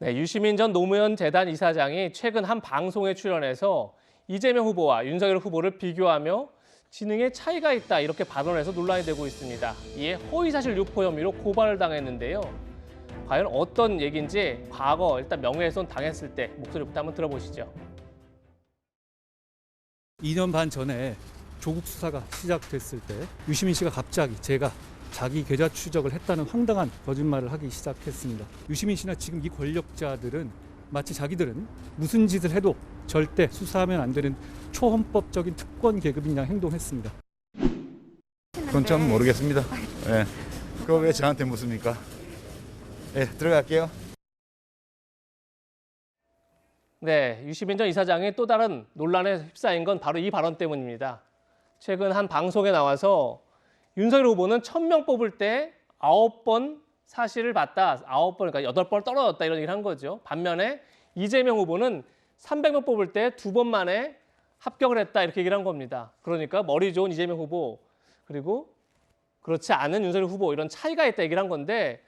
네, 유시민 전 노무현 재단 이사장이 최근 한 방송에 출연해서 이재명 후보와 윤석열 후보를 비교하며 지능에 차이가 있다 이렇게 발언해서 논란이 되고 있습니다. 이에 허위사실 유포 혐의로 고발을 당했는데요. 과연 어떤 얘기인지 과거 일단 명예훼손 당했을 때 목소리부터 한번 들어보시죠. 2년 반 전에 조국 수사가 시작됐을 때 유시민 씨가 갑자기 제가 자기 계좌 추적을 했다는 황당한 거짓말을 하기 시작했습니다. 유시민 씨나 지금 이 권력자들은 마치 자기들은 무슨 짓을 해도 절대 수사하면 안 되는 초헌법적인 특권 계급인 양 행동했습니다. 그건 참 모르겠습니다. 예. 그거 왜 저한테 묻습니까? 예, 들어갈게요. 네, 유시민 전 이사장이 또 다른 논란에 휩싸인 건 바로 이 발언 때문입니다. 최근 한 방송에 나와서 윤석열 후보는 1000명 뽑을 때 9번 사실을 봤다. 9번, 그러니까 8번 떨어졌다 이런 얘기를 한 거죠. 반면에 이재명 후보는 300명 뽑을 때 2번 만에 합격을 했다 이렇게 얘기를 한 겁니다. 그러니까 머리 좋은 이재명 후보 그리고 그렇지 않은 윤석열 후보 이런 차이가 있다 얘기를 한 건데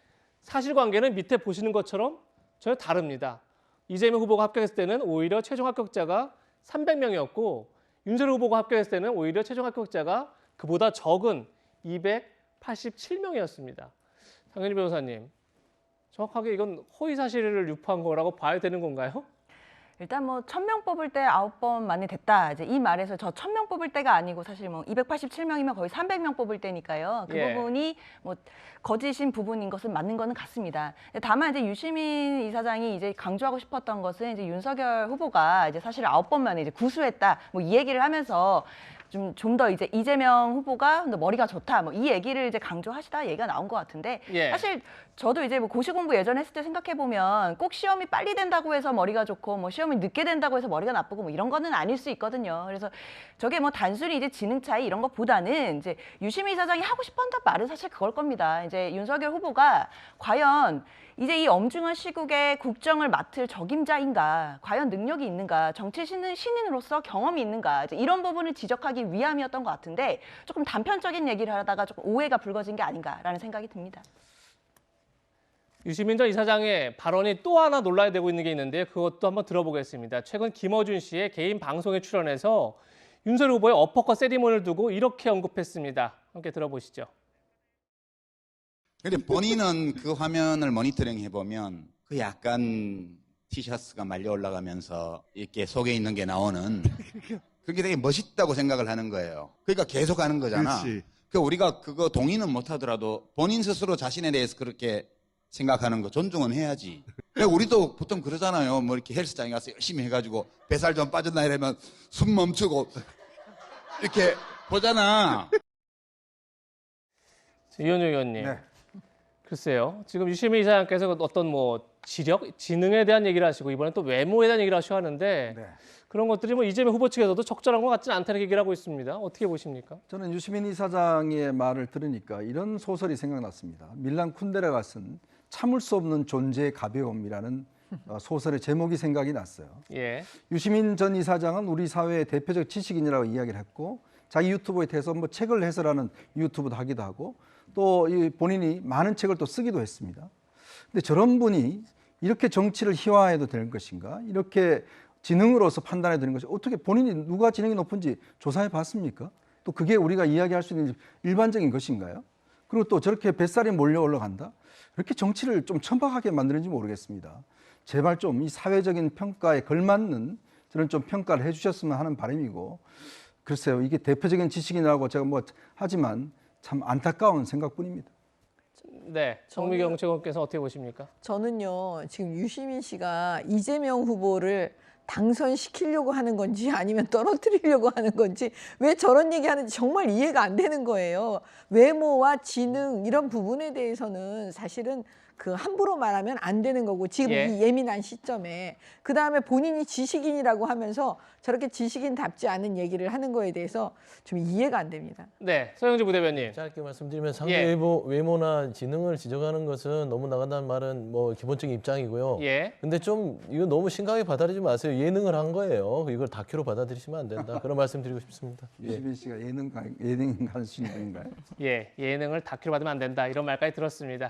사실관계는 밑에 보시는 것처럼 전혀 다릅니다. 이재명 후보가 합격했을 때는 오히려 최종 합격자가 300명이었고 윤석열 후보가 합격했을 때는 오히려 최종 합격자가 그보다 적은 287명이었습니다. 장현희 변호사님, 정확하게 이건 허위사실을 유포한 거라고 봐야 되는 건가요? 일단 뭐 1000명 뽑을 때 9번 만에 됐다. 이제 이 말에서 저 1000명 뽑을 때가 아니고 사실 뭐 287명이면 거의 300명 뽑을 때니까요. 그 예. 부분이 뭐 거짓인 부분인 것은 맞는 거는 같습니다. 다만 이제 유시민 이사장이 이제 강조하고 싶었던 것은 이제 윤석열 후보가 이제 사실 9번 만에 이제 구수했다. 뭐 이 얘기를 하면서 좀 더 이제 이재명 후보가 머리가 좋다. 뭐 이 얘기를 이제 강조하시다 얘기가 나온 것 같은데 예. 사실 저도 이제 뭐 고시 공부 예전에 했을 때 생각해 보면 꼭 시험이 빨리 된다고 해서 머리가 좋고 뭐 시험이 늦게 된다고 해서 머리가 나쁘고 뭐 이런 거는 아닐 수 있거든요. 그래서 저게 뭐 단순히 이제 지능 차이 이런 것보다는 이제 유시민 이사장이 하고 싶었던 말은 사실 그걸 겁니다. 이제 윤석열 후보가 과연 이제 이 엄중한 시국에 국정을 맡을 적임자인가, 과연 능력이 있는가, 정치 신인으로서 경험이 있는가, 이제 이런 부분을 지적하기 위함이었던 것 같은데 조금 단편적인 얘기를 하다가 조금 오해가 불거진 게 아닌가라는 생각이 듭니다. 유시민 전 이사장의 발언이 또 하나 논란이 되고 있는 게 있는데 그것도 한번 들어보겠습니다. 최근 김어준 씨의 개인 방송에 출연해서 윤석열 후보의 어퍼컷 세리머니를 두고 이렇게 언급했습니다. 함께 들어보시죠. 근데 본인은 그 화면을 모니터링 해보면 그 약간 티셔츠가 말려 올라가면서 이렇게 속에 있는 게 나오는 그게 되게 멋있다고 생각을 하는 거예요. 그러니까 계속 하는 거잖아. 그렇지. 그 우리가 그거 동의는 못 하더라도 본인 스스로 자신에 대해서 그렇게 생각하는 거 존중은 해야지. 그러니까 우리도 보통 그러잖아요. 뭐 이렇게 헬스장에 가서 열심히 해가지고 뱃살 좀 빠졌나 이러면 숨 멈추고 이렇게 보잖아. 이현주 의원님. 네. 글쎄요. 지금 유시민 이사장께서 어떤 뭐 지력, 지능에 대한 얘기를 하시고 이번에 또 외모에 대한 얘기를 하시고 하는데 네. 그런 것들이 뭐 이재명 후보 측에서도 적절한 것 같지는 않다는 얘기를 하고 있습니다. 어떻게 보십니까? 저는 유시민 이사장의 말을 들으니까 이런 소설이 생각났습니다. 밀란 쿤데라가 쓴 참을 수 없는 존재의 가벼움이라는 소설의 제목이 생각이 났어요. 예. 유시민 전 이사장은 우리 사회의 대표적 지식인이라고 이야기를 했고 자기 유튜브에 대해서 뭐 책을 해설하는 유튜브도 하기도 하고 또 본인이 많은 책을 또 쓰기도 했습니다. 근데 저런 분이 이렇게 정치를 희화해도 되는 것인가? 이렇게 지능으로서 판단해야 되는 것이 어떻게 본인이 누가 지능이 높은지 조사해 봤습니까? 또 그게 우리가 이야기할 수 있는 일반적인 것인가요? 그리고 또 저렇게 뱃살이 몰려 올라간다? 이렇게 정치를 좀 천박하게 만드는지 모르겠습니다. 제발 좀 이 사회적인 평가에 걸맞는 저는 좀 평가를 해주셨으면 하는 바람이고 글쎄요, 이게 대표적인 지식인이라고 제가 뭐 하지만 참 안타까운 생각뿐입니다. 네. 정미경 최고께서 어떻게 보십니까? 저는요, 지금 유시민 씨가 이재명 후보를 당선시키려고 하는 건지 아니면 떨어뜨리려고 하는 건지 왜 저런 얘기하는지 정말 이해가 안 되는 거예요. 외모와 지능 이런 부분에 대해서는 사실은 그 함부로 말하면 안 되는 거고 지금 예. 이 예민한 시점에 그다음에 본인이 지식인이라고 하면서 저렇게 지식인답지 않은 얘기를 하는 거에 대해서 좀 이해가 안 됩니다. 네. 서영주 부대변인. 짧게 말씀드리면 상대 예. 외모나 지능을 지적하는 것은 너무 나간다는 말은 뭐 기본적인 입장이고요. 예. 근데 좀 이거 너무 심각하게 받아들이지 마세요. 예능을 한 거예요. 이걸 다큐로 받아들이시면 안 된다. 그런 말씀드리고 싶습니다. 예. 유시민 씨가 예능 가능성이 있는가요? 예. 예능을 다큐로 받으면 안 된다. 이런 말까지 들었습니다.